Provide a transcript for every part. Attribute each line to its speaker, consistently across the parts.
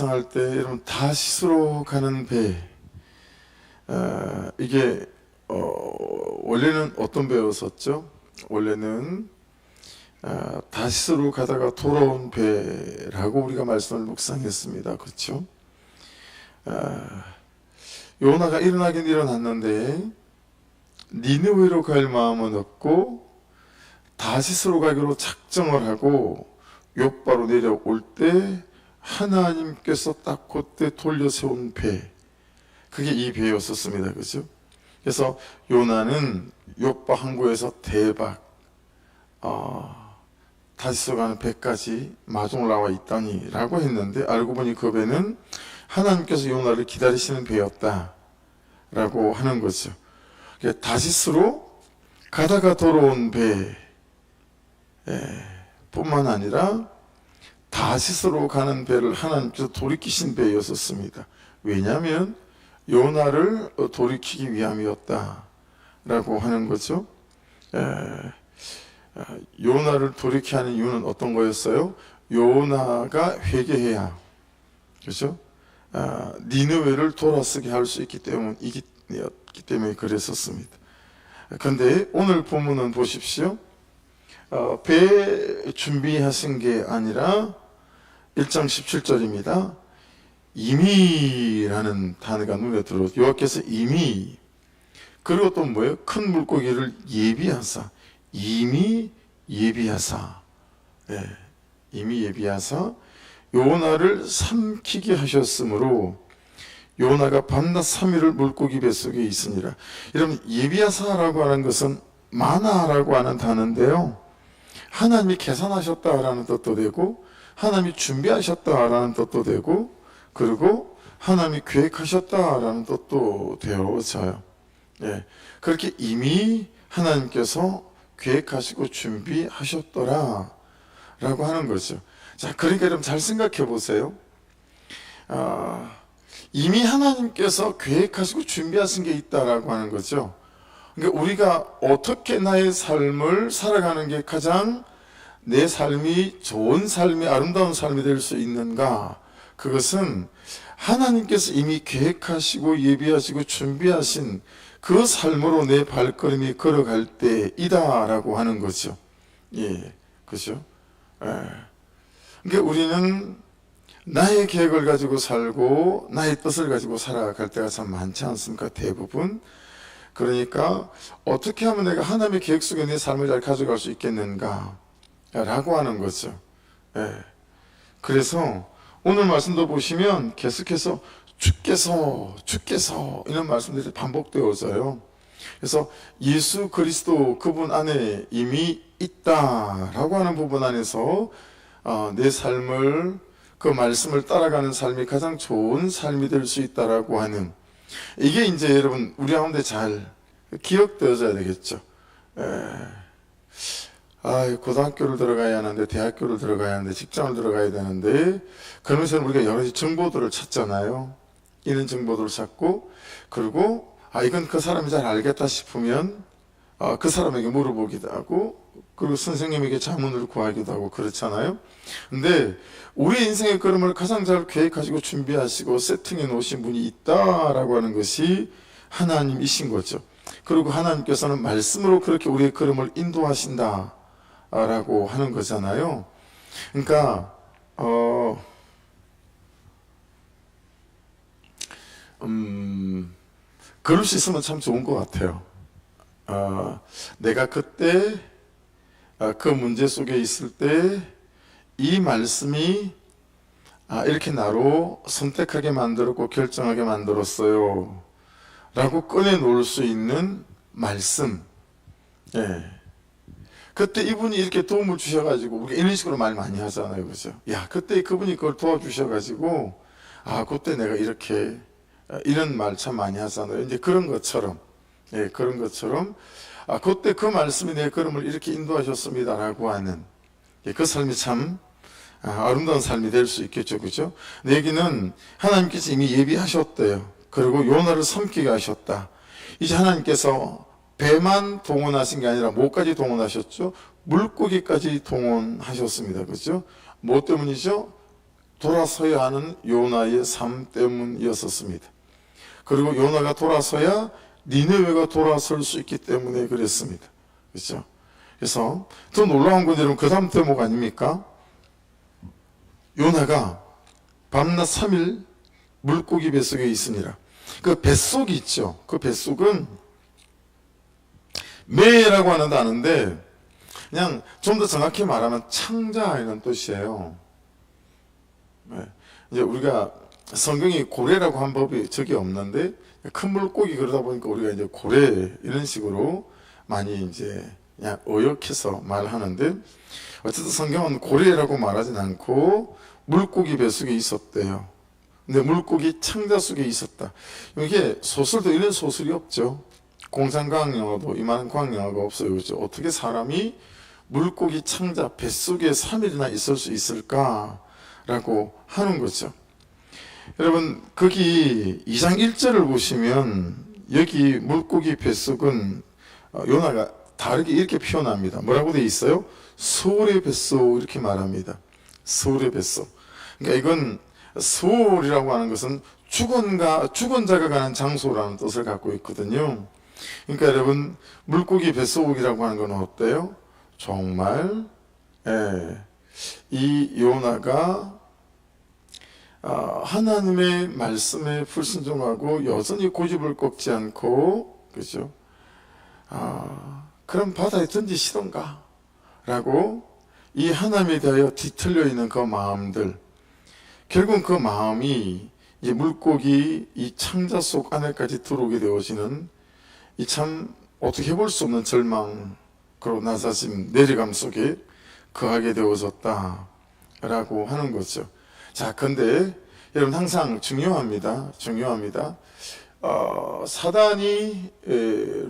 Speaker 1: 할 때 여러분 다시스로 가는 배, 이게 원래는 어떤 배였었죠? 원래는 다시스로 가다가 돌아온 배라고 우리가 말씀을 묵상했습니다. 그렇죠? 요나가 일어나긴 일어났는데 니느웨로 갈 마음은 없고 다시스로 가기로 작정을 하고 욥바로 내려올 때 하나님께서 딱 그때 돌려 세운 배, 그게 이 배였었습니다. 그죠? 그래서 요나는 욥바 항구에서 대박, 다시스 가는 배까지 마중 나와 있다니 라고 했는데, 알고 보니 그 배는 하나님께서 요나를 기다리시는 배였다 라고 하는 거죠. 다시스로 가다가 돌아온 배 뿐만 아니라 다시스로 가는 배를 하나님께서 돌이키신 배였었습니다. 왜냐하면 요나를 돌이키기 위함이었다 라고 하는 거죠. 요나를 돌이키게 하는 이유는 어떤 거였어요? 요나가 회개해야, 그렇죠? 니느웨를 돌아서게 할 수 있기 때문에 그랬었습니다. 그런데 오늘 본문은 보십시오. 배 준비하신 게 아니라 1장 17절입니다. 이미라는 단어가 눈에 들어오죠. 여호와께서 이미, 그리고 또 뭐예요? 큰 물고기를 예비하사, 이미 예비하사, 이미 예비하사 요나를 삼키게 하셨으므로 요나가 밤낮 3일을 물고기 뱃속에 있으니라. 여러분, 예비하사라고 하는 것은 마나라고 하는 단어인데요, 하나님이 계산하셨다라는 뜻도 되고 하나님이 준비하셨다라는 뜻도 되고, 그리고 하나님이 계획하셨다라는 뜻도 되어져요. 그렇게 이미 하나님께서 계획하시고 준비하셨더라 라고 하는 거죠. 자, 그러니까 여러분 잘 생각해 보세요. 이미 하나님께서 계획하시고 준비하신 게 있다라고 하는 거죠. 그러니까 우리가 어떻게 나의 삶을 살아가는 게 가장 내 삶이 좋은 삶이, 아름다운 삶이 될 수 있는가? 그것은 하나님께서 이미 계획하시고 예비하시고 준비하신 그 삶으로 내 발걸음이 걸어갈 때이다라고 하는 거죠. 그죠? 그러니까 우리는 나의 계획을 가지고 살고 나의 뜻을 가지고 살아갈 때가 참 많지 않습니까? 대부분. 그러니까 어떻게 하면 내가 하나님의 계획 속에 내 삶을 잘 가져갈 수 있겠는가 라고 하는 거죠. 그래서 오늘 말씀도 보시면 계속해서 주께서 이런 말씀들이 반복되어져요. 그래서 예수 그리스도 그분 안에 이미 있다라고 하는 부분 안에서 내 삶을, 그 말씀을 따라가는 삶이 가장 좋은 삶이 될 수 있다라고 하는, 이게 이제 여러분 우리 가운데 잘 기억되어져야 되겠죠. 고등학교를 들어가야 하는데, 대학교를 들어가야 하는데, 직장을 들어가야 되는데, 그러면서 우리가 여러 가지 정보들을 찾잖아요. 이런 정보들을 찾고, 그리고 이건 그 사람이 잘 알겠다 싶으면 그 사람에게 물어보기도 하고, 그리고 선생님에게 자문을 구하기도 하고 그렇잖아요. 근데 우리 인생의 걸음을 가장 잘 계획하시고 준비하시고 세팅해 놓으신 분이 있다라고 하는 것이 하나님이신 거죠. 그리고 하나님께서는 말씀으로 그렇게 우리의 걸음을 인도하신다 라고 하는 거잖아요. 그러니까 그럴 수 있으면 참 좋은 것 같아요. 내가 그때 그 문제 속에 있을 때 이 말씀이 이렇게 나로 선택하게 만들었고 결정하게 만들었어요 라고 꺼내 놓을 수 있는 말씀. 그때 이분이 이렇게 도움을 주셔가지고, 우리가 이런 식으로 말 많이 하잖아요. 그죠? 야, 그때 그분이 그걸 도와주셔가지고, 그때 내가 이렇게, 이런 말 참 많이 하잖아요. 이제 그런 것처럼, 그때 그 말씀이 내 걸음을 이렇게 인도하셨습니다라고 하는, 그 삶이 참 아름다운 삶이 될 수 있겠죠. 그죠? 근데 여기는 하나님께서 이미 예비하셨대요. 그리고 요나를 삼키게 하셨다. 이제 하나님께서 배만 동원하신 게 아니라 뭐까지 동원하셨죠? 물고기까지 동원하셨습니다. 그죠? 뭐 때문이죠? 돌아서야 하는 요나의 삶 때문이었습니다. 그리고 요나가 돌아서야 니느웨가 돌아설 수 있기 때문에 그랬습니다. 그렇죠? 그래서 더 놀라운 건 여러분 그 다음 대목 아닙니까? 요나가 밤낮 3일 물고기 뱃속에 있으니라. 그 뱃속이 있죠. 그 뱃속은 매라고 하는 단어인데 그냥 좀 더 정확히 말하면 창자 이런 뜻이에요. 네. 이제 우리가 성경이 고래라고 한 법이 적이 없는데 큰 물고기 그러다 보니까 우리가 이제 고래 이런 식으로 많이 이제 그냥 어역해서 말하는데 어쨌든 성경은 고래라고 말하진 않고 물고기 뱃속에 있었대요. 근데 물고기 창자 속에 있었다. 이게 소설도 이런 소설이 없죠. 공상과학 영화도 이만한 과학 영화가 없어요. 그렇죠? 어떻게 사람이 물고기 창자 뱃속에 3일이나 있을 수 있을까라고 하는 거죠. 여러분 거기 2장 1절을 보시면 여기 물고기 뱃속은 요나가 다르게 이렇게 표현합니다. 뭐라고 되어 있어요? 소울의 뱃속 이렇게 말합니다. 소울의 뱃속. 그러니까 이건 소울이라고 하는 것은 죽은 자가 가는 장소라는 뜻을 갖고 있거든요. 그러니까 여러분 물고기 뱃속이라고 하는 건 어때요? 정말 이 요나가 하나님의 말씀에 불순종하고 여전히 고집을 꺾지 않고 그죠? 그럼 바다에 던지시던가 라고 이 하나님에 대하여 뒤틀려 있는 그 마음들, 결국 그 마음이 이제 물고기 이 창자 속 안에까지 들어오게 되어지는 이 참 어떻게 해볼 수 없는 절망, 그리고 나사심, 내려감 속에 거하게 되어졌다 라고 하는 거죠. 자, 근데 여러분 항상 중요합니다. 사단이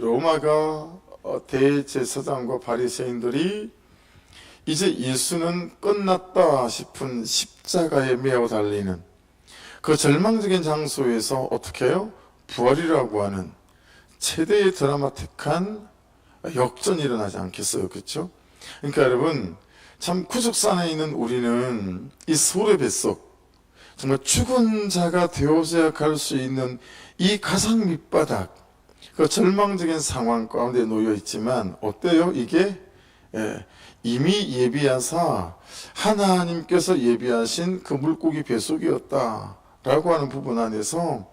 Speaker 1: 로마가 대제사장과 바리새인들이 이제 예수는 끝났다 싶은 십자가에 매어 달리는 그 절망적인 장소에서 어떻게 해요? 부활이라고 하는 최대의 드라마틱한 역전이 일어나지 않겠어요? 그렇죠? 그러니까 여러분 참 구속산에 있는 우리는 이 소울의 뱃속, 정말 죽은 자가 되어져야 갈 수 있는 이 가장 밑바닥, 그 절망적인 상황 가운데 놓여 있지만 어때요? 이게 이미 예비하사 하나님께서 예비하신 그 물고기 뱃속이었다라고 하는 부분 안에서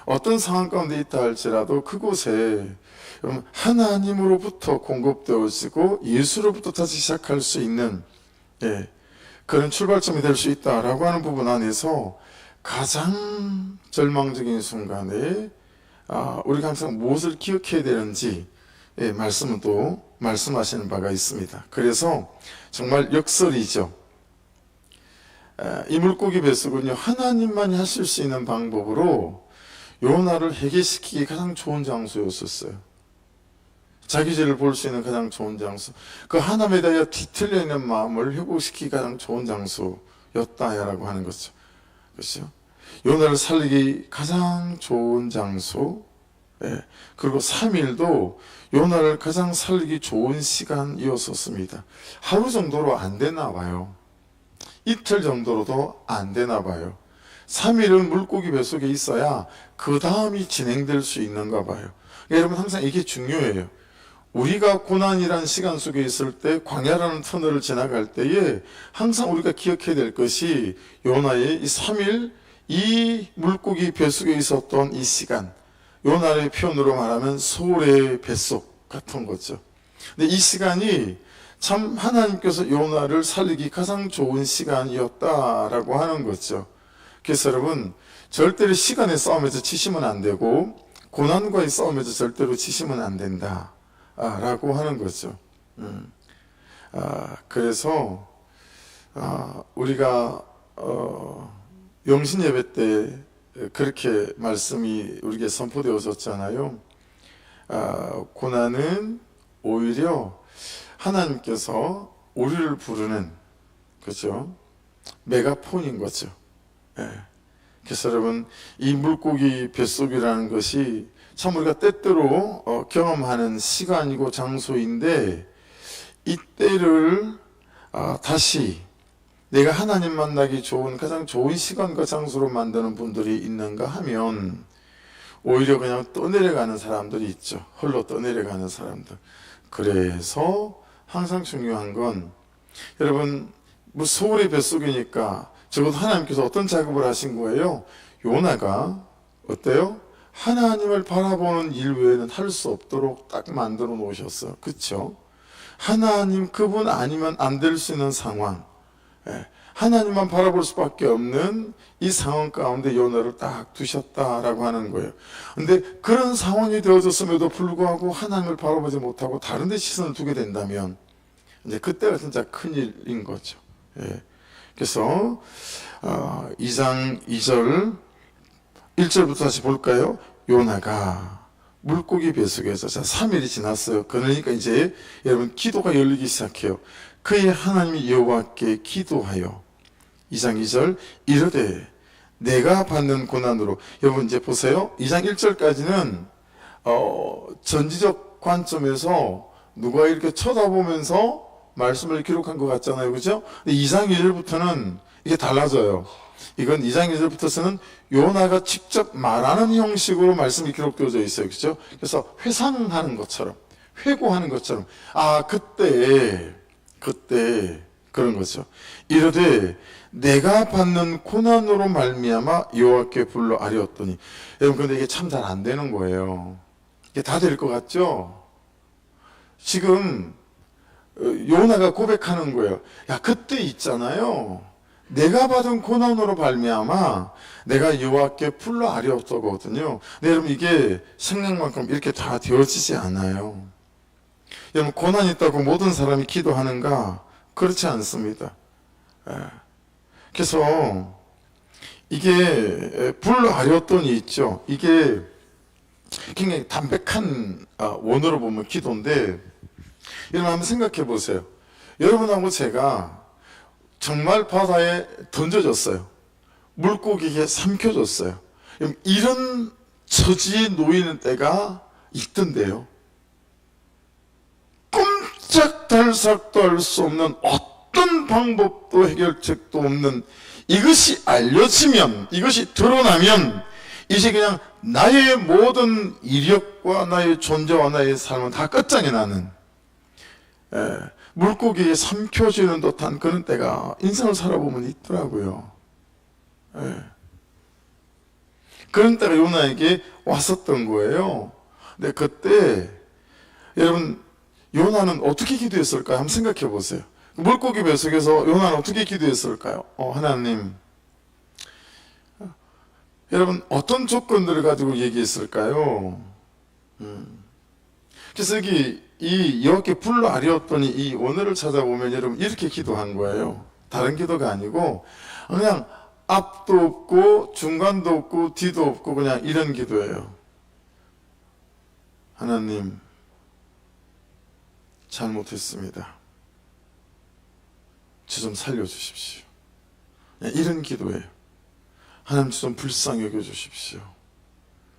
Speaker 1: 어떤 상황 가운데 있다 할지라도 그곳에 하나님으로부터 공급되어지고 예수로부터 다시 시작할 수 있는 그런 출발점이 될 수 있다라고 하는 부분 안에서 가장 절망적인 순간에 우리가 항상 무엇을 기억해야 되는지 말씀은 또 말씀하시는 바가 있습니다. 그래서 정말 역설이죠. 이 물고기 뱃속은요 하나님만이 하실 수 있는 방법으로 요나를 해결시키기 가장 좋은 장소였었어요. 자기 죄를 볼 수 있는 가장 좋은 장소, 그 하나님에 대하여 뒤틀려 있는 마음을 회복시키기 가장 좋은 장소였다라고 하는 거죠. 그렇죠? 요나를 살리기 가장 좋은 장소, 그리고 3일도 요나를 가장 살리기 좋은 시간이었었습니다. 하루 정도로 안 되나 봐요. 이틀 정도로도 안 되나 봐요. 3일은 물고기 뱃속에 있어야 그 다음이 진행될 수 있는가 봐요. 여러분 항상 이게 중요해요. 우리가 고난이란 시간 속에 있을 때, 광야라는 터널을 지나갈 때에 항상 우리가 기억해야 될 것이 요나의 이 3일 이 물고기 뱃속에 있었던 이 시간, 요나의 표현으로 말하면 소울의 뱃속 같은 거죠. 근데 이 시간이 참 하나님께서 요나를 살리기 가장 좋은 시간이었다라고 하는 거죠. 그래서 여러분 절대로 시간의 싸움에서 치시면 안 되고 고난과의 싸움에서 절대로 치시면 안 된다 라고 하는 거죠. 그래서 우리가 영신 예배 때 그렇게 말씀이 우리에게 선포되어졌잖아요. 고난은 오히려 하나님께서 우리를 부르는, 그죠? 메가폰인 거죠. 그래서 여러분 이 물고기 뱃속이라는 것이 참 우리가 때때로 경험하는 시간이고 장소인데, 이때를 다시 내가 하나님 만나기 좋은 가장 좋은 시간과 장소로 만드는 분들이 있는가 하면 오히려 그냥 떠내려가는 사람들이 있죠. 홀로 떠내려가는 사람들. 그래서 항상 중요한 건 여러분 뭐 소울의 뱃속이니까 적어도 하나님께서 어떤 작업을 하신 거예요? 요나가 어때요? 하나님을 바라보는 일 외에는 할 수 없도록 딱 만들어 놓으셨어요. 그렇죠? 하나님 그분 아니면 안 될 수 있는 상황, 하나님만 바라볼 수밖에 없는 이 상황 가운데 요나를 딱 두셨다라고 하는 거예요. 근데 그런 상황이 되어졌음에도 불구하고 하나님을 바라보지 못하고 다른 데 시선을 두게 된다면 이제 그때가 진짜 큰일인 거죠. 그래서 2장 2절 1절부터 다시 볼까요? 요나가 물고기 뱃속에서 3일이 지났어요. 그러니까 이제 여러분 기도가 열리기 시작해요. 그의 하나님 여호와께 기도하여 2장 2절 이르되 내가 받는 고난으로, 여러분 이제 보세요. 2장 1절까지는 전지적 관점에서 누가 이렇게 쳐다보면서 말씀을 기록한 것 같잖아요. 그죠? 2장 2절부터는 이게 달라져요. 이건 2장 2절부터서는 요나가 직접 말하는 형식으로 말씀이 기록되어져 있어요. 그죠? 그래서 회상하는 것처럼, 회고하는 것처럼, 그때 그런 거죠. 이르되 내가 받는 고난으로 말미암아 여호와께 불러 아뢰었더니, 여러분 근데 이게 참 잘 안 되는 거예요. 이게 다 될 것 같죠? 지금 요나가 고백하는 거예요. 야, 그때 있잖아요. 내가 받은 고난으로 말미암아 내가 여호와께 불러 아뢰었더거든요. 근데 여러분 이게 생각만큼 이렇게 다 되어지지 않아요. 여러분 고난이 있다고 모든 사람이 기도하는가? 그렇지 않습니다. 그래서 이게 불러 아뢰었더니 있죠. 이게 굉장히 담백한 원어로 보면 기도인데, 여러분 한번 생각해 보세요. 여러분하고 제가 정말 바다에 던져졌어요. 물고기에 삼켜졌어요. 이런 처지에 놓이는 때가 있던데요. 꼼짝달싹도 할 수 없는, 어떤 방법도 해결책도 없는, 이것이 알려지면, 이것이 드러나면 이제 그냥 나의 모든 이력과 나의 존재와 나의 삶은 다 끝장이 나는, 물고기에 삼켜지는 듯한 그런 때가 인생을 살아보면 있더라고요. 그런 때가 요나에게 왔었던 거예요. 근데 그때 여러분 요나는 어떻게 기도했을까요? 한번 생각해 보세요. 물고기 뱃속에서 요나는 어떻게 기도했을까요? 하나님, 여러분 어떤 조건들을 가지고 얘기했을까요? 그래서 여기 이 여호와께 불러 아뢰었더니 이 원어를 찾아보면 여러분 이렇게 기도한 거예요. 다른 기도가 아니고 그냥 앞도 없고 중간도 없고 뒤도 없고 그냥 이런 기도예요. 하나님, 잘못했습니다. 저 좀 살려주십시오. 이런 기도예요. 하나님, 저 좀 불쌍히 여겨주십시오.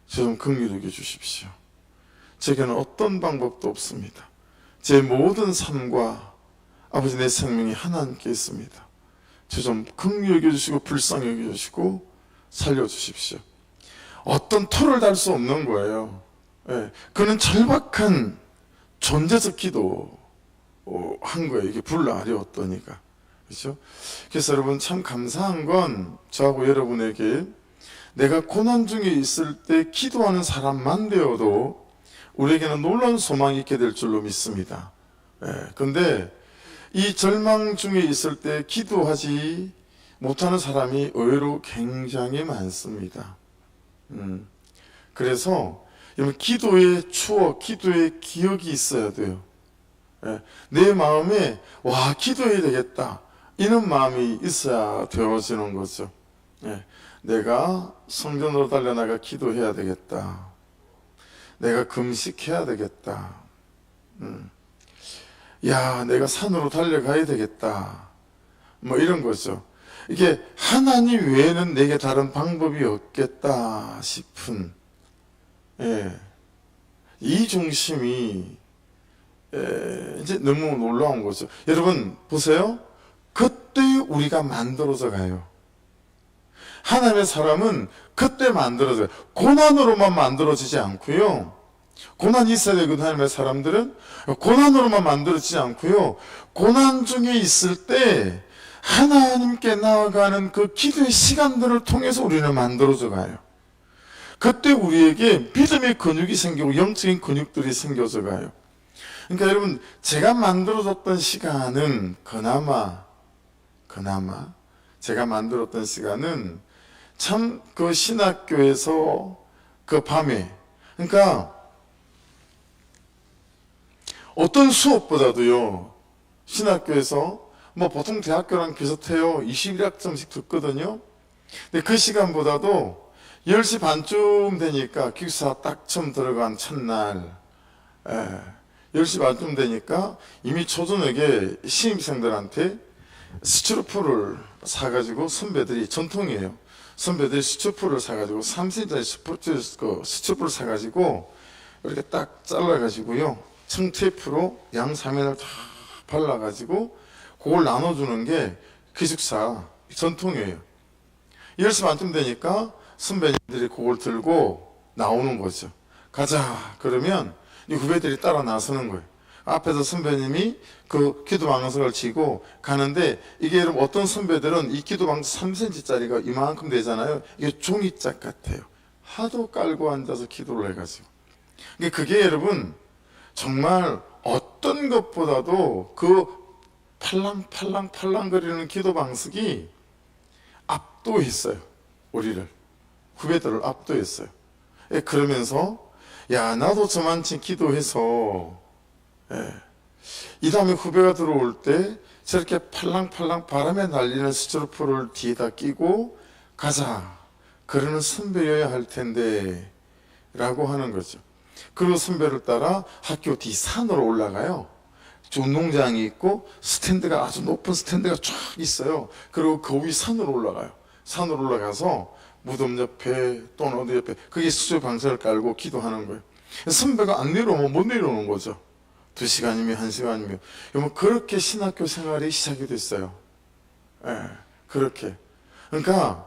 Speaker 1: 저 좀 긍휼히 여겨주십시오. 제게는 어떤 방법도 없습니다. 제 모든 삶과 아버지 내 생명이 하나님께 있습니다. 저 좀 긍휼히 여겨주시고 불쌍히 여겨주시고 살려주십시오. 어떤 토를 달 수 없는 거예요. 그는 절박한 존재적 기도 한 거예요. 이게 불러 아뢰었더니가. 그렇죠? 그래서 여러분 참 감사한 건 저하고 여러분에게 내가 고난 중에 있을 때 기도하는 사람만 되어도 우리에게는 놀라운 소망이 있게 될 줄로 믿습니다. 그런데 이 절망 중에 있을 때 기도하지 못하는 사람이 의외로 굉장히 많습니다. 그래서 기도의 추억, 기도의 기억이 있어야 돼요. 내 마음에 와, 기도해야 되겠다, 이런 마음이 있어야 되어지는 거죠. 내가 성전으로 달려나가 기도해야 되겠다, 내가 금식해야 되겠다, 야, 내가 산으로 달려가야 되겠다, 뭐 이런 거죠. 이게 하나님 외에는 내게 다른 방법이 없겠다 싶은, 이 중심이 이제 너무 놀라운 거죠. 여러분 보세요. 그때 우리가 만들어져 가요. 하나님의 사람은 그때 만들어져요. 고난으로만 만들어지지 않고요. 고난이 있어야 되거든. 하나님의 사람들은 고난으로만 만들어지지 않고요. 고난 중에 있을 때 하나님께 나아가는 그 기도의 시간들을 통해서 우리는 만들어져 가요. 그때 우리에게 믿음의 근육이 생기고 영적인 근육들이 생겨져 가요. 그러니까 여러분, 제가 만들어졌던 시간은 그나마 제가 만들었던 시간은 참 그 신학교에서 그 밤에, 그러니까 어떤 수업보다도요, 신학교에서 뭐 보통 대학교랑 비슷해요. 21학점씩 듣거든요. 근데 그 시간보다도 10시 반쯤 되니까 기숙사 딱 처음 들어간 첫날 10시 반쯤 되니까 이미 초저녁에 신입생들한테 스티로폼을 사가지고 선배들이, 전통이에요, 선배들이 스티로폼을 사가지고 3cm짜리 스티로폼을 사가지고 이렇게 딱 잘라가지고요, 청테이프로 양 사면을 다 발라가지고 그걸 나눠주는 게 기숙사 전통이에요. 10시 반쯤 되니까 선배님들이 그걸 들고 나오는 거죠. 가자 그러면 이 후배들이 따라 나서는 거예요. 앞에서 선배님이 그 기도방석을 치고 가는데, 이게 여러분 어떤 선배들은 이 기도방석 3cm짜리가 이만큼 되잖아요. 이게 종이짝 같아요. 하도 깔고 앉아서 기도를 해가지고. 그게 여러분 정말 어떤 것보다도 그 팔랑팔랑팔랑거리는 기도방석이 압도했어요. 우리를, 후배들을 압도했어요. 그러면서 야, 나도 저만치 기도해서 이 다음에 후배가 들어올 때 저렇게 팔랑팔랑 바람에 날리는 스티로폼을 뒤에다 끼고 가자 그러는 선배여야 할 텐데 라고 하는 거죠. 그리고 선배를 따라 학교 뒤 산으로 올라가요. 운동장이 있고 스탠드가, 아주 높은 스탠드가 쫙 있어요. 그리고 그 위 산으로 올라가요. 산으로 올라가서 무덤 옆에 또는 어디 옆에, 그게 수조 방석을 깔고 기도하는 거예요. 선배가 안 내려오면 못 내려오는 거죠. 2시간이면 1시간이면. 여러분, 그렇게 신학교 생활이 시작이 됐어요. 그렇게. 그러니까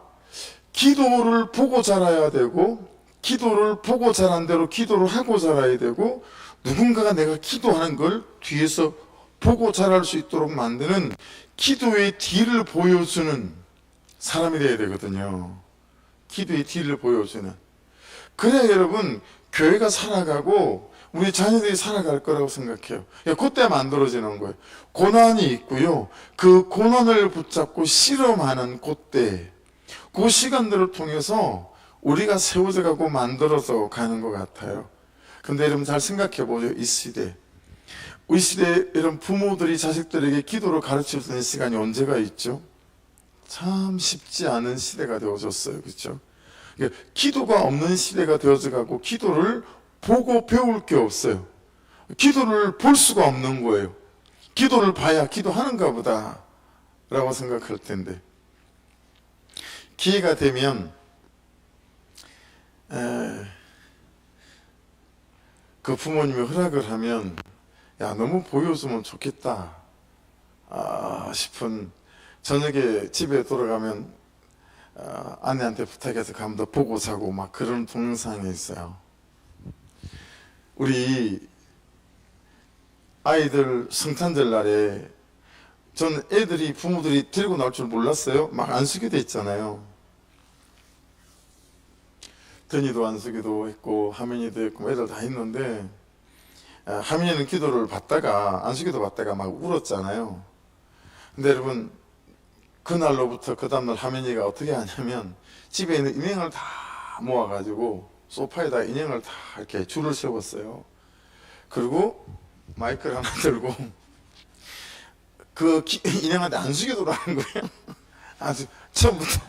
Speaker 1: 기도를 보고 자라야 되고, 기도를 보고 자란 대로 기도를 하고 자라야 되고, 누군가가 내가 기도하는 걸 뒤에서 보고 자랄 수 있도록 만드는 기도의 뒤를 보여주는 사람이 되어야 되거든요. 기도의 뒤를 보여주는. 그래야 여러분 교회가 살아가고 우리 자녀들이 살아갈 거라고 생각해요. 그때 만들어지는 거예요. 고난이 있고요, 그 고난을 붙잡고 실험하는 그때, 그 시간들을 통해서 우리가 세워져 가고 만들어져 가는 것 같아요. 근데 여러분 잘 생각해 보죠. 이 시대, 이런 부모들이 자식들에게 기도를 가르칠 수 있는 시간이 언제가 있죠? 참 쉽지 않은 시대가 되어졌어요. 그렇죠? 기도가 없는 시대가 되어져 가고, 기도를 보고 배울 게 없어요. 기도를 볼 수가 없는 거예요. 기도를 봐야 기도하는가 보다 라고 생각할 텐데, 기회가 되면 그 부모님이 허락을 하면, 야, 너무 보여주면 좋겠다 싶은, 저녁에 집에 돌아가면 아내한테 부탁해서 가면 더 보고 자고 막 그런 동영상이 있어요. 우리 아이들 성탄절 날에 전 애들이, 부모들이 들고 나올 줄 몰랐어요. 막 안수기도 했잖아요. 든이도 안수기도 했고 하민이도 했고 애들 다 했는데, 하민이는 기도를 받다가 안수기도 받다가 막 울었잖아요. 근데 여러분, 그날로부터 그 다음날 하민이가 어떻게 하냐면, 집에 있는 인형을 다 모아가지고 소파에다 인형을 다 이렇게 줄을 세웠어요. 그리고 마이크를 하나 들고 그 인형한테 안수기도를 하는 거예요. 아주 처음부터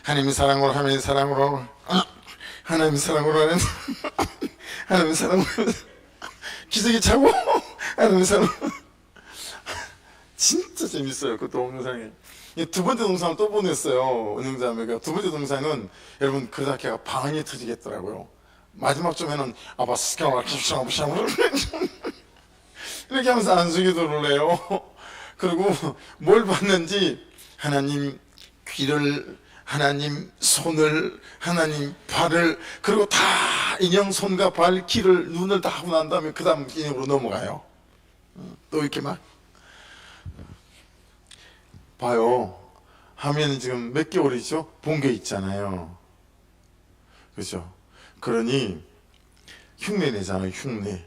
Speaker 1: 하나님의 사랑으로, 하나님의 사랑으로, 하나님의 사랑으로 하는 하나님의 사랑으로 기저귀 차고 하나님의 사랑으로. 진짜 재밌어요. 그 동영상이. 두 번째 동영상을 또 보냈어요. 은영자매가. 두 번째 동영상은 여러분 그러다 걔가 방언이 터지겠더라고요. 마지막 쯤에는 아바스카와 이렇게 하면서 안수기도를 해요. 그리고 뭘 봤는지 하나님 귀를, 하나님 손을, 하나님 발을, 그리고 다 인형 손과 발, 귀를, 눈을 다 하고 난 다음에 그 다음 인형으로 넘어가요. 또 이렇게 막 봐요. 하면 지금 몇 개월이죠? 본 게 있잖아요. 그죠? 그러니 흉내 내잖아요. 흉내.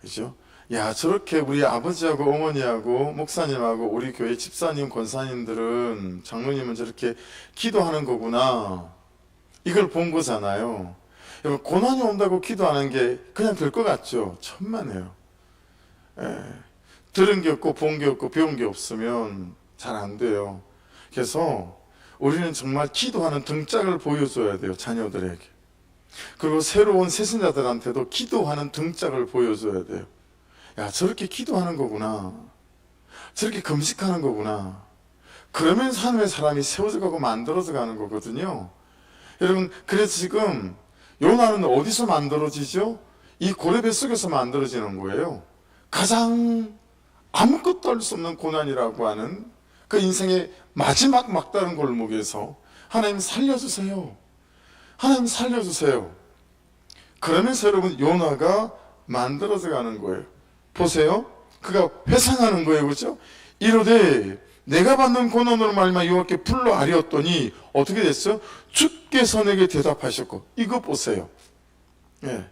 Speaker 1: 그죠? 야, 저렇게 우리 아버지하고 어머니하고 목사님하고 우리 교회 집사님, 권사님들은, 장로님은 저렇게 기도하는 거구나. 이걸 본 거잖아요. 여러분, 고난이 온다고 기도하는 게 그냥 될 것 같죠? 천만에요. 들은 게 없고 본 게 없고 배운 게 없으면 잘 안 돼요. 그래서 우리는 정말 기도하는 등짝을 보여줘야 돼요. 자녀들에게. 그리고 새로운 세신자들한테도 기도하는 등짝을 보여줘야 돼요. 야, 저렇게 기도하는 거구나. 저렇게 금식하는 거구나. 그러면서 하나님의 사람이 세워져 가고 만들어져 가는 거거든요. 여러분, 그래서 지금 요나는 어디서 만들어지죠? 이 고레배 속에서 만들어지는 거예요. 가장 아무것도 할 수 없는 고난이라고 하는 그 인생의 마지막 막다른 골목에서 하나님 살려주세요. 하나님 살려주세요. 그러면서 여러분, 요나가 만들어져 가는 거예요. 보세요. 그가 회상하는 거예요. 그죠? 이르되 내가 받는 고난으로 말미암아 여호와께 불러 아뢰었더니 어떻게 됐어요? 주께서 내게 대답하셨고. 이거 보세요. 예.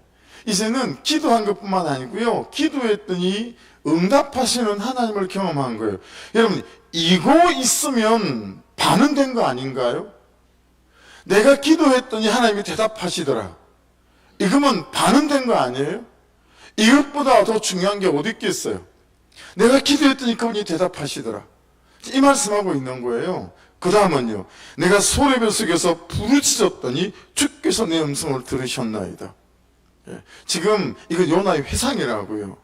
Speaker 1: 이제는 기도한 것뿐만 아니고요, 기도했더니 응답하시는 하나님을 경험한 거예요. 여러분, 이거 있으면 반은 된 거 아닌가요? 내가 기도했더니 하나님이 대답하시더라. 이거면 반은 된 거 아니에요? 이것보다 더 중요한 게 어디 있겠어요? 내가 기도했더니 그분이 대답하시더라. 이 말씀하고 있는 거예요. 그 다음은요, 내가 소레벨 속에서 부르짖었더니 주께서 내 음성을 들으셨나이다. 지금 이거 요나의 회상이라고요.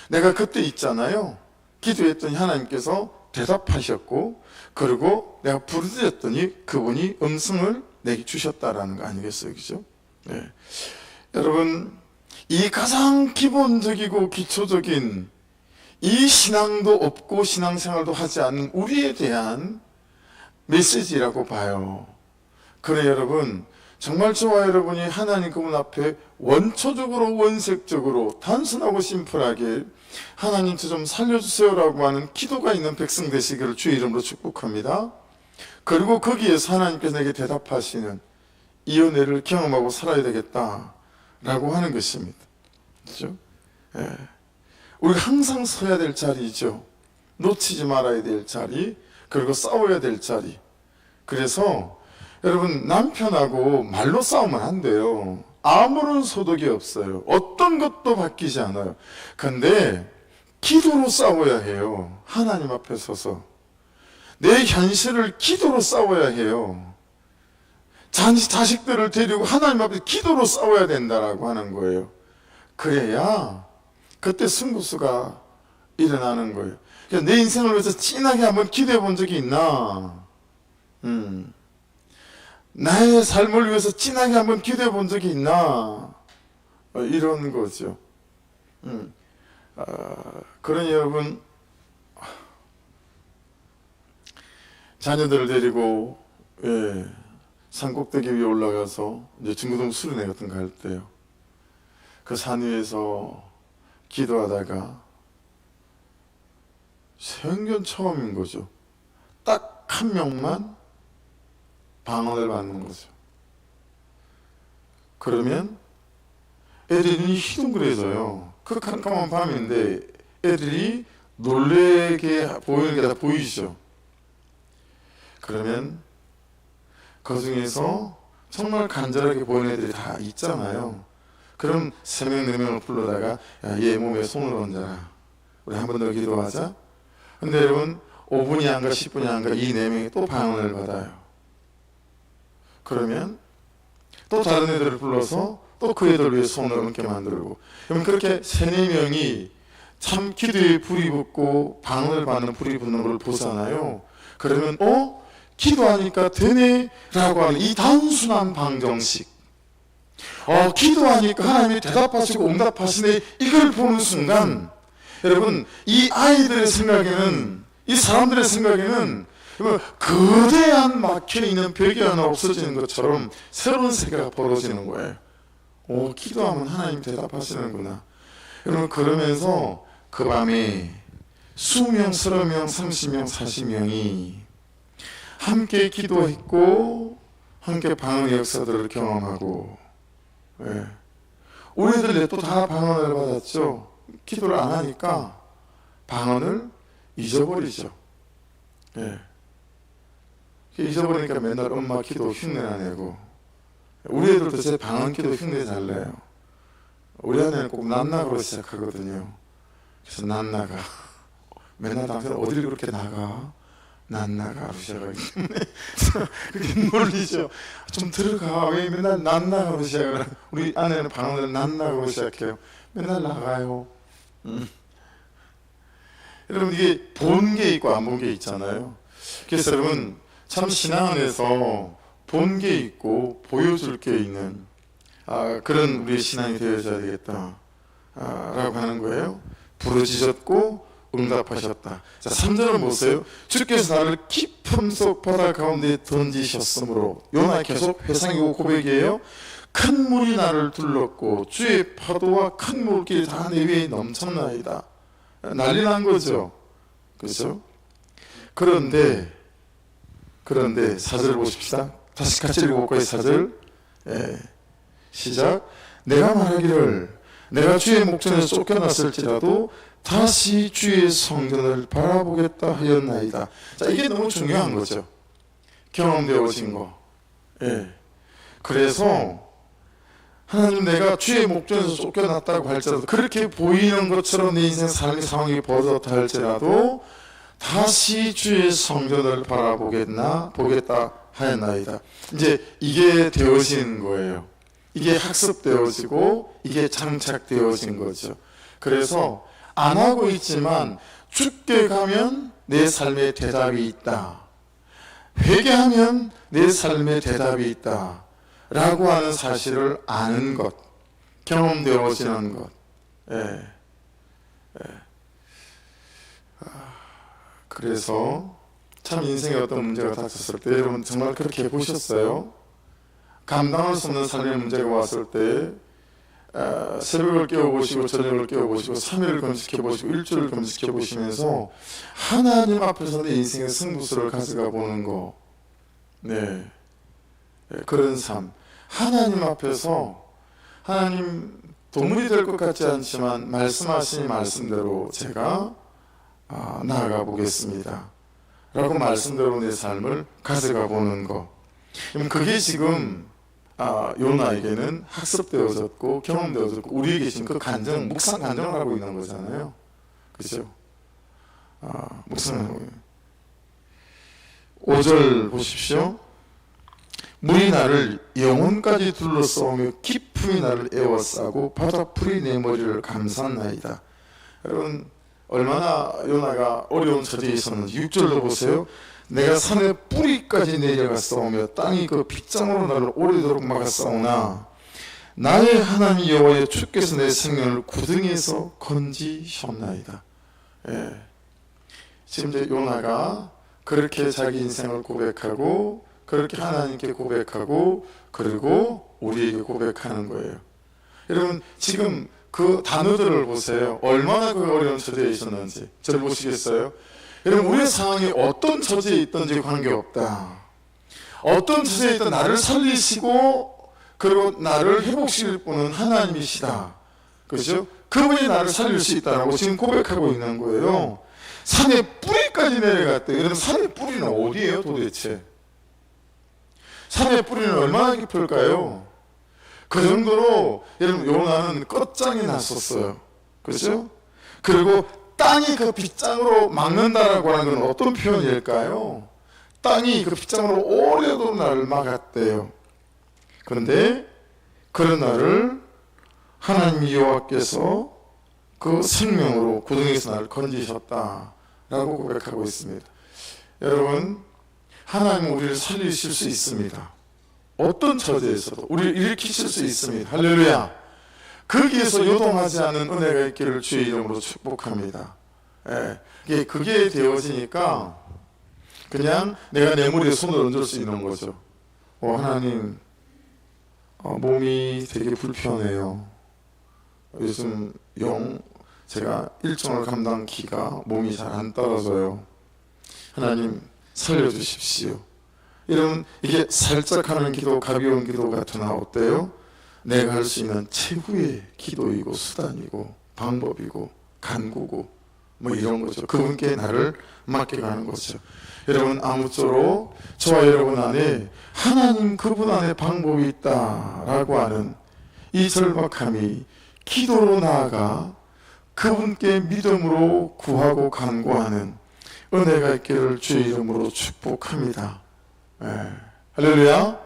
Speaker 1: 내가 그때 있잖아요. 기도했더니 하나님께서 대답하셨고, 그리고 내가 부르짖었더니 그분이 음성을 내게 주셨다라는 거 아니겠어요? 그죠? 네. 여러분, 이 가장 기본적이고 기초적인 이 신앙도 없고 신앙생활도 하지 않는 우리에 대한 메시지라고 봐요. 그래, 여러분, 정말 저와 여러분이 하나님 그분 앞에 원초적으로, 원색적으로, 단순하고 심플하게 하나님 저 좀 살려주세요라고 하는 기도가 있는 백성 되시기를 주의 이름으로 축복합니다. 그리고 거기에서 하나님께서 내게 대답하시는 이 은혜를 경험하고 살아야 되겠다라고 하는 것입니다. 그렇죠? 예. 우리가 항상 서야 될 자리죠. 놓치지 말아야 될 자리, 그리고 싸워야 될 자리. 그래서 여러분, 남편하고 말로 싸우면 안 돼요. 아무런 소득이 없어요. 어떤 것도 바뀌지 않아요. 근데 기도로 싸워야 해요. 하나님 앞에 서서 내 현실을 기도로 싸워야 해요. 자식들을 데리고 하나님 앞에 기도로 싸워야 된다라고 하는 거예요. 그래야 그때 승부수가 일어나는 거예요. 그러니까 내 인생을 위해서 진하게 한번 기도해 본 적이 있나? 나의 삶을 위해서 진하게 한번 기도해 본 적이 있나? 이런 거죠. 그러니 여러분, 자녀들을 데리고 산꼭대기 위에 올라가서 이제 중고등 수련회 같은 거 할 때요, 그 산 위에서 기도하다가 생전 처음인 거죠. 딱 한 명만 방언을 받는 거죠. 그러면 애들이 희둥그레져요. 그 깜깜한 밤인데 애들이 놀래게 보이는 게 다 보이시죠. 그러면 그 중에서 정말 간절하게 보이는 애들이 다 있잖아요. 그럼 3명, 4명을 불러다가, 야, 얘 몸에 손을 얹어라. 우리 한 번 더 기도하자. 근데 여러분, 5분이 안 가, 10분이 안 가, 이 4명이 또 방언을 받아요. 그러면 또 다른 애들을 불러서 또 그 애들 위해 손을 얹게 만들고, 그럼 그렇게 3, 4명이 참 기도에 불이 붙고 방언을 받는 불이 붙는 걸 보잖아요. 그러면 기도하니까 되네 라고 하는 이 단순한 방정식, 기도하니까 하나님이 대답하시고 응답하시네, 이걸 보는 순간 여러분, 이 아이들의 생각에는 이 사람들의 생각에는 거대한 막혀있는 벽이 하나 없어지는 것처럼 새로운 세계가 벌어지는 거예요. 오, 기도하면 하나님 대답하시는구나. 여러분, 그러면서 그 밤에 20명, 30명, 30명, 40명이 함께 기도했고 함께 방언의 역사들을 경험하고, 예. 우리들 또 다 방언을 받았죠. 기도를 안 하니까 방언을 잊어버리죠. 예. 잊어버리니까 맨날 엄마 기도 흉내나 내고, 우리 애들도 제 방언 기도 흉내 잘 내요. 우리 아내는 꼭 낱나가로 시작하거든요. 그래서 낱나가 맨날 당신 어딜 그렇게 나가? 낱나가로 시작하기 때문에 그렇게 놀리죠. 좀 들어가. 왜 맨날 낱나가로 시작을 하고. 우리 아내는 방언을 낱나가로 시작해요. 맨날 나가요. 여러분, 이게 본 게 있고 안 본 게 있잖아요. 그래서 여러분, 참 신앙 안에서 본 게 있고 보여줄 게 있는 그런 우리의 신앙이 되어져야 되겠다 라고 하는 거예요. 부르짖었고 응답하셨다. 자, 3절은 보세요. 주께서 나를 깊음 속 바다 가운데 던지셨으므로. 요나 계속 회상이고 고백이에요. 큰 물이 나를 둘렀고 주의 파도와 큰 물길이 다 내 위에 넘쳤나이다. 난리 난 거죠. 그렇죠? 그런데 4절 보십시다. 다시 같이 읽어볼까요? 4절. 예. 시작. 내가 말하기를 내가 주의 목전에서 쫓겨났을지라도 다시 주의 성전을 바라보겠다 하였나이다. 자, 이게 너무 중요한 거죠. 경험되어진 거. 예. 그래서 하나님, 내가 주의 목전에서 쫓겨났다고 할지라도, 그렇게 보이는 것처럼 내 인생 삶의 상황이 벌어졌다 할지라도 다시 주의 성전을 보겠다 하였나이다. 이제 이게 되어진 거예요. 이게 학습되어지고 이게 장착되어진 거죠. 그래서 안 하고 있지만 죽게 가면 내 삶에 대답이 있다. 회개하면 내 삶에 대답이 있다. 라고 하는 사실을 아는 것, 경험되어지는 것. 예. 그래서 참 인생에 어떤 문제가 닥쳤을 때 여러분 정말 그렇게 보셨어요? 감당할 수 없는 삶의 문제가 왔을 때 새벽을 깨워보시고 저녁을 깨워보시고 3일을 금식해보시고 일주일을 금식해보시면서 하나님 앞에서 내 인생의 승부수를 가져가 보는 거. 네. 그런 삶. 하나님 앞에서, 하나님 도물이 될 것 같지 않지만 말씀하신 말씀대로 제가 나아가 보겠습니다 라고 말씀대로 내 삶을 가져가 보는 거. 그게 지금 요나에게는 학습되어졌고 경험되어졌고 우리에게 지금 그 간증, 묵상 간증을 하고 있는 거잖아요. 그렇죠? 묵상하고 있는. 5절 보십시오. 물이 나를 영혼까지 둘러싸우며 깊음이 나를 에워싸고 바다풀이 내 머리를 감쌌나이다. 여러분, 얼마나 요나가 어려운 처지에 있었는지 6절도 보세요. 내가 산의 뿌리까지 내려갔사오며 땅이 그 빗장으로 나를 오래도록 막았사오나 나의 하나님 여호와여 주께서 내 생명을 구덩이에서 건지셨나이다. 예. 지금 이제 요나가 그렇게 자기 인생을 고백하고 그렇게 하나님께 고백하고 그리고 우리에게 고백하는 거예요. 여러분, 지금 그 단어들을 보세요. 얼마나 그 어려운 처지에 있었는지. 저를 보시겠어요? 여러분, 우리의 상황이 어떤 처지에 있든지 관계없다. 어떤 처지에 있든 나를 살리시고 그리고 나를 회복시킬 분은 하나님이시다. 그렇죠? 그분이 나를 살릴 수 있다라고 지금 고백하고 있는 거예요. 산의 뿌리까지 내려갔대. 여러분, 산의 뿌리는 어디예요 도대체? 산의 뿌리는 얼마나 깊을까요? 그 정도로 여러분 요나는 끝장이 났었어요. 그렇죠? 그리고 땅이 그 빗장으로 막는다라고 하는 건 어떤 표현일까요? 땅이 그 빗장으로 오래도록 나를 막았대요. 그런데 그런 나를 하나님 여호와께서 그 생명으로 구덩이에서 나를 건지셨다라고 고백하고 있습니다. 여러분, 하나님은 우리를 살리실 수 있습니다. 어떤 처지에서도 우리를 일으키실 수 있습니다. 할렐루야. 거기에서 요동하지 않은 은혜가 있기를 주의 이름으로 축복합니다. 그게 되어지니까 그냥 내가 내 머리에 손을 얹을 수 있는 거죠. 하나님, 몸이 되게 불편해요. 요즘 제가 일정을 감당키가 몸이 잘 안 따라줘요. 하나님 살려주십시오. 이러면 이게 살짝 하는 기도, 가벼운 기도 같으나 어때요? 내가 할 수 있는 최후의 기도이고 수단이고 방법이고 간구고 뭐 이런 거죠. 그분께 나를 맡겨가는 거죠. 여러분, 아무쪼록 저와 여러분 안에 하나님 그분 안에 방법이 있다라고 하는 이 절박함이 기도로 나아가 그분께 믿음으로 구하고 간구하는 은혜가 있기를 주의 이름으로 축복합니다. 할렐루야.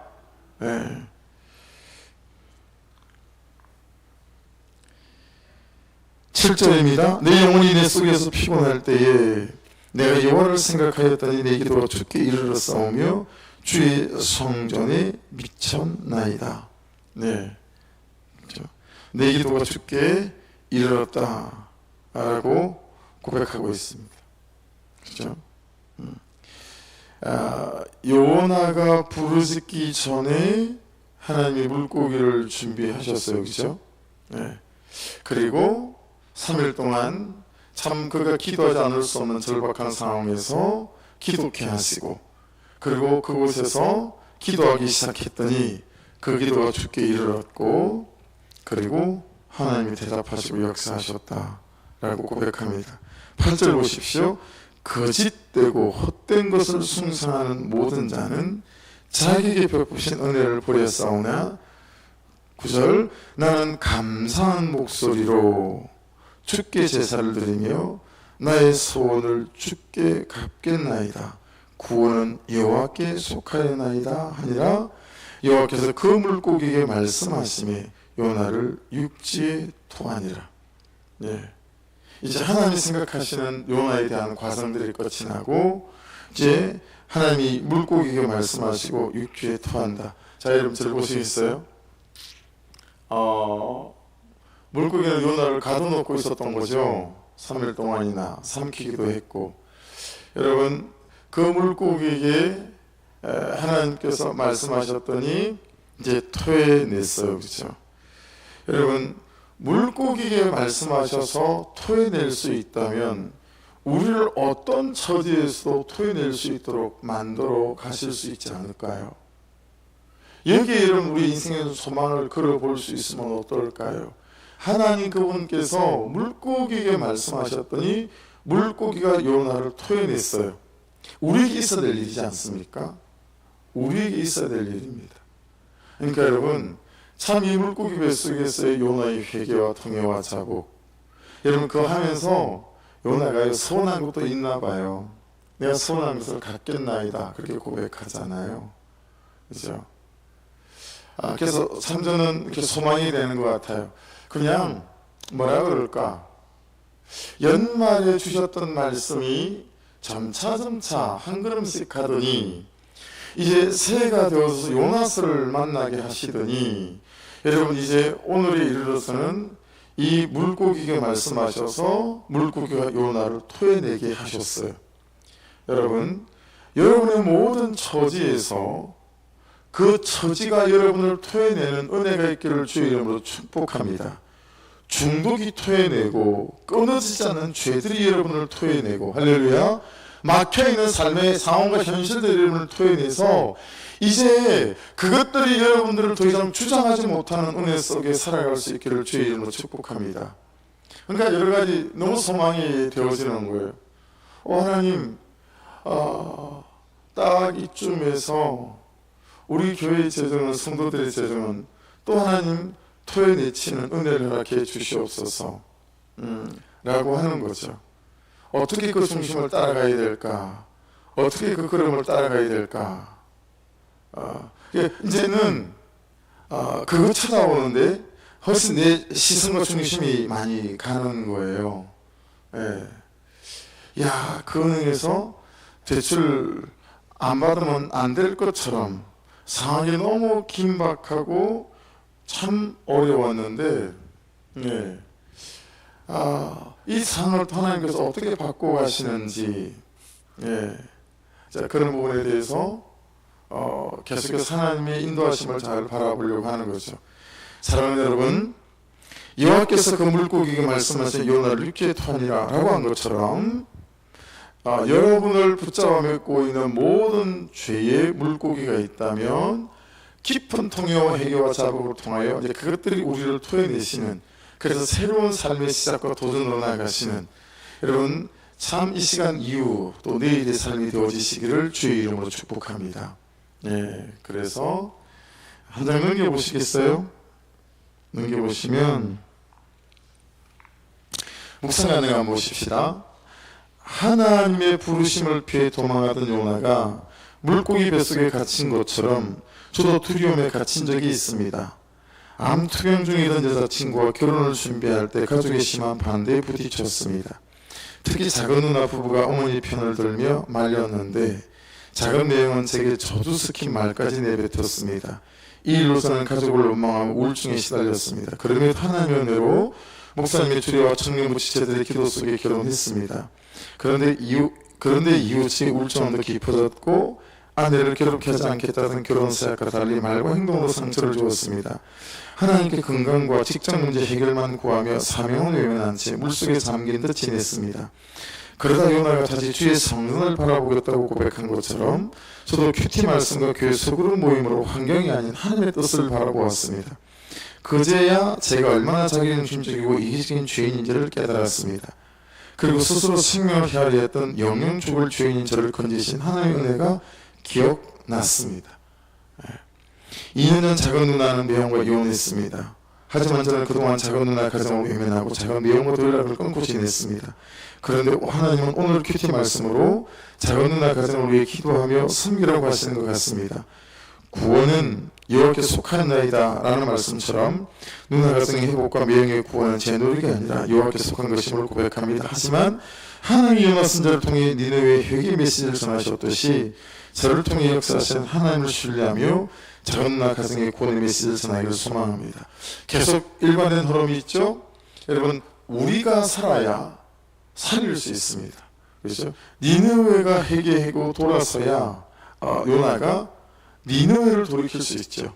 Speaker 1: 7절입니다. 내 영혼이 내 속에서 피곤할 때에 내가 여호와를 생각하였더니 내 기도가 주께 이르렀사오며 주의 성전에 미쳤나이다. 내 기도가 주께 이르렀다라고 고백하고 있습니다. 그렇죠? 요나가 부르짖기 전에 하나님이 물고기를 준비하셨어요. 그렇죠? 그리고 3일 동안 참 그가 기도하지 않을 수 없는 절박한 상황에서 기도케 하시고, 그리고 그곳에서 기도하기 시작했더니 그 기도가 주께 이르렀고, 그리고 하나님이 대답하시고 역사하셨다라고 고백합니다. 8절 보십시오. 거짓되고 헛된 것을 숭상하는 모든 자는 자기에게 베푸신 은혜를 버렸사오나 9절 나는 감사한 목소리로 주께 제사를 드리며 나의 소원을 주께 갚겠나이다. 구원은 여호와께 속하였나이다 하니라. 여호와께서 그 물고기에게 말씀하시매 요나를 육지에 토하니라. 이제 하나님이 생각하시는 요나에 대한 과정들이 끝이 나고 이제 하나님이 물고기에게 말씀하시고 육지에 토한다. 자, 여러분 잘 보시겠어요? 물고기는 요나를 가둬놓고 있었던 거죠. 3일 동안이나 삼키기도 했고, 여러분 그 물고기에게 하나님께서 말씀하셨더니 이제 토해냈어요. 그렇죠? 여러분, 물고기에게 말씀하셔서 토해낼 수 있다면 우리를 어떤 처지에서도 토해낼 수 있도록 만들어 가실 수 있지 않을까요? 여기에 여러분 우리 인생에서 소망을 걸어볼 수 있으면 어떨까요? 하나님 그분께서 물고기에게 말씀하셨더니 물고기가 요나를 토해냈어요. 우리에게 있어야 될 일이지 않습니까? 우리에게 있어야 될 일입니다. 그러니까 여러분, 참 이 물고기 뱃속에서의 요나의 회개와 통회와 자복, 여러분 그거 하면서 요나가 서운한 것도 있나 봐요. 내가 서운한 것을 갖겠나이다 그렇게 고백하잖아요. 그렇죠? 그래서 참 저는 이렇게 소망이 되는 것 같아요. 그냥 뭐라 그럴까, 연말에 주셨던 말씀이 점차점차 한 걸음씩 가더니 이제 새해가 되어서 요나스를 만나게 하시더니 여러분 이제 오늘에 이르러서는 이 물고기에게 말씀하셔서 물고기가 요나를 토해내게 하셨어요. 여러분, 여러분의 모든 처지에서 그 처지가 여러분을 토해내는 은혜가 있기를 주의 이름으로 축복합니다. 중독이 토해내고 끊어지지 않는 죄들이 여러분을 토해내고, 할렐루야, 막혀있는 삶의 상황과 현실들이 여러분을 토해내서 이제 그것들이 여러분들을 더 이상 주장하지 못하는 은혜 속에 살아갈 수 있기를 주의 이름으로 축복합니다. 그러니까 여러 가지 너무 소망이 되어지는 거예요. 하나님, 딱 이쯤에서 우리 교회의 재정은, 성도들의 재정은 또 하나님 토해내치는 은혜를 허락해 주시옵소서 라고 하는 거죠. 어떻게 그 중심을 따라가야 될까? 어떻게 그 걸음을 따라가야 될까? 이제는 그거 찾아오는데 훨씬 내 시선과 중심이 많이 가는 거예요. 그 은행에서 대출 안 받으면 안 될 것처럼 상황이 너무 긴박하고 참 어려웠는데 이 상황을 하나님께서 어떻게 바꿔가시는지, 자, 그런 부분에 대해서 계속해서 하나님의 인도하심을 잘 바라보려고 하는 거죠. 사랑하는 여러분, 여호와께서 그 물고기에게 말씀하신 요나를 육지에 토하니라 라고 한 것처럼 여러분을 붙잡아 맺고 있는 모든 죄의 물고기가 있다면 깊은 통해와 해결과 자복을 통하여 이제 그것들이 우리를 토해내시는, 그래서 새로운 삶의 시작과 도전으로 나가시는, 여러분 참 이 시간 이후 또 내일의 삶이 되어지시기를 주의 이름으로 축복합니다. 그래서 한 장 넘겨보시겠어요? 넘겨보시면 묵상 가능한 보십시다. 하나님의 부르심을 피해 도망하던 요나가 물고기 뱃속에 갇힌 것처럼 저도 두려움에 갇힌 적이 있습니다. 암 투병 중이던 여자친구와 결혼을 준비할 때 가족의 심한 반대에 부딪혔습니다. 특히 작은 누나 부부가 어머니 편을 들며 말렸는데 작은 내용은 제게 저주 스킨 말까지 내뱉었습니다. 이 일로서는 가족을 원망하며 우울증에 시달렸습니다. 그럼에도 하나님의 은혜로 목사님의 주례와 청년부 지체들의 기도 속에 결혼했습니다. 그런데 이웃이 우울증은 더 깊어졌고 아내를 괴롭게 하지 않겠다는 결혼 사약과 달리 말과 행동으로 상처를 주었습니다. 하나님께 건강과 직장 문제 해결만 구하며 사명은 외면한 채 물속에 잠긴 듯 지냈습니다. 그러다 요나가 다시 주의 성전을 바라보겠다고 고백한 것처럼 저도 큐티 말씀과 교회 소그룹 모임으로 환경이 아닌 하나님의 뜻을 바라보았습니다. 그제야 제가 얼마나 자기는 중적이고 이기적인 죄인인지를 깨달았습니다. 그리고 스스로 생명을 헤아려 했던 영영 죽을 죄인인 저를 건지신 하나님의 은혜가 기억났습니다. 2년 전 작은 누나는 매형과 이혼했습니다. 하지만 저는 그동안 작은 누나 가정을 외면하고 작은 매형과 도련락을 끊고 지냈습니다. 그런데 하나님은 오늘 큐티 말씀으로 작은 누나 가정을 위해 기도하며 섬기라고 하시는 것 같습니다. 구원은 여호와께 속하였나이다 라는 말씀처럼 누나 가정의 회복과 매형의 구원은 제 노력이 아니라 여호와께 속한 것임을 고백합니다. 하지만 하나님이 요나 선지자를 통해 니느웨에 회개 메시지를 전하셨듯이 저를 통해 역사하신 하나님을 신뢰하며 작은 누나 가정의 구원의 메시지를 전하기를 소망합니다. 계속 일관된 흐름이 있죠. 여러분, 우리가 살아야 살릴 수 있습니다. 그렇죠? 니느웨가 회개하고 돌아서야 요나가 니느웨를 돌이킬 수 있죠.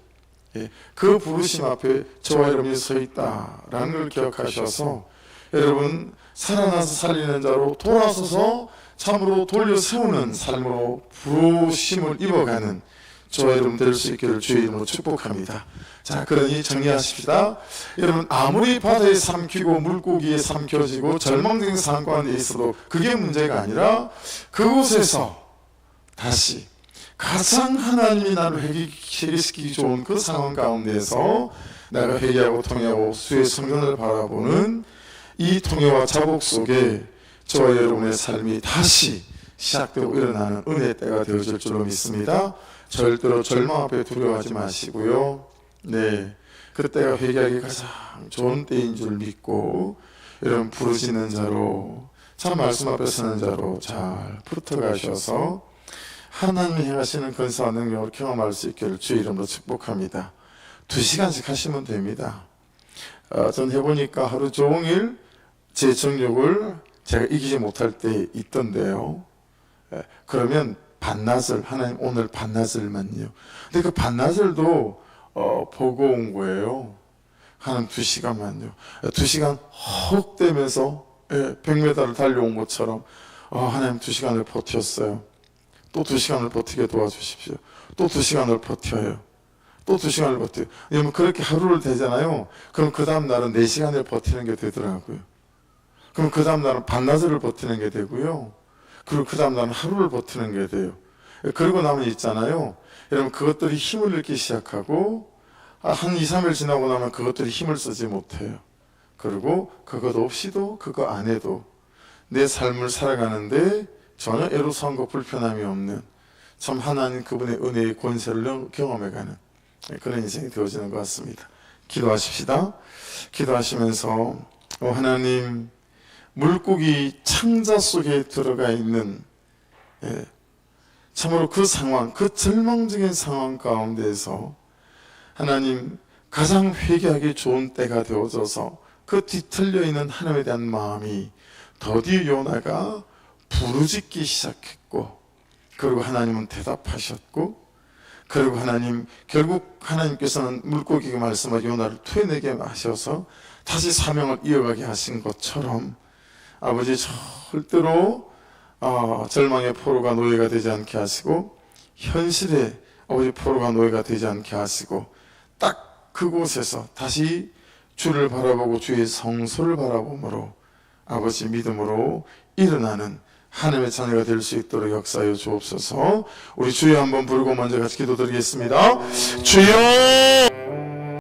Speaker 1: 그 부르심 앞에 저와 여러분이 서 있다라는 걸 기억하셔서 여러분 살아나서 살리는 자로 돌아서서 참으로 돌려 세우는 삶으로 부르심을 입어가는 저와 여러분 될 수 있기를 주의 이름으로 축복합니다. 자, 그러니 정리하십시다. 여러분 아무리 바다에 삼키고 물고기에 삼켜지고 절망적인 상황 가운데 있어도 그게 문제가 아니라 그곳에서 다시 가장 하나님이 나를 회개시키기 좋은 그 상황 가운데서 내가 회개하고 통회하고 주의 성전을 바라보는 이 통회와 자복 속에 저와 여러분의 삶이 다시 시작되고 일어나는 은혜의 때가 되어질 줄로 믿습니다. 절대로 절망 앞에 두려워하지 마시고요. 그때가 회개하기 가장 좋은 때인 줄 믿고 여러분 부르시는 자로 참 말씀 앞에 서는 자로 잘 붙어가셔서 하나님이 행하시는 근사한 능력을 경험할 수 있기를 주의 이름으로 축복합니다. 2시간씩 하시면 됩니다. 전 해보니까 하루 종일 제 정욕을 제가 이기지 못할 때 있던데요. 그러면 반나절, 하나님 오늘 반나절만요. 근데 그 반나절도 보고 온 거예요. 하나님 2시간만요. 2시간 헉 대면서 100m를 달려온 것처럼 하나님 2시간을 버텼어요. 또 2시간을 버티게 도와주십시오. 또 2시간을 버텨요. 또 2시간을 버텨요. 왜냐면 그렇게 하루를 되잖아요. 그럼 그 다음 날은 4시간을 버티는 게 되더라고요. 그럼 그 다음 날은 반나절을 버티는 게 되고요. 그리고 그 다음 날은 하루를 버티는 게 돼요. 그러고 나면 있잖아요. 여러분 그것들이 힘을 잃기 시작하고 한 2, 3일 지나고 나면 그것들이 힘을 쓰지 못해요. 그리고 그것 없이도 그거 안 해도 내 삶을 살아가는데 전혀 애로사항과 불편함이 없는 참 하나님 그분의 은혜의 권세를 경험해가는 그런 인생이 되어지는 것 같습니다. 기도하십시다. 기도하시면서 하나님 물고기 창자 속에 들어가 있는 참으로 그 상황, 그 절망적인 상황 가운데서 하나님 가장 회개하기 좋은 때가 되어져서 그 뒤틀려 있는 하나님에 대한 마음이 더디어 요나가 부르짖기 시작했고, 그리고 하나님은 대답하셨고, 그리고 결국 하나님께서는 물고기가 말씀하여 요나를 토해내게 하셔서 다시 사명을 이어가게 하신 것처럼 아버지 절대로 절망의 포로가 노예가 되지 않게 하시고, 현실의 아버지 포로가 노예가 되지 않게 하시고, 딱 그곳에서 다시 주를 바라보고 주의 성소를 바라보므로 아버지 믿음으로 일어나는 하나님의 자녀가 될 수 있도록 역사하여 주옵소서. 우리 주여 한번 부르고 먼저 같이 기도드리겠습니다. 주여!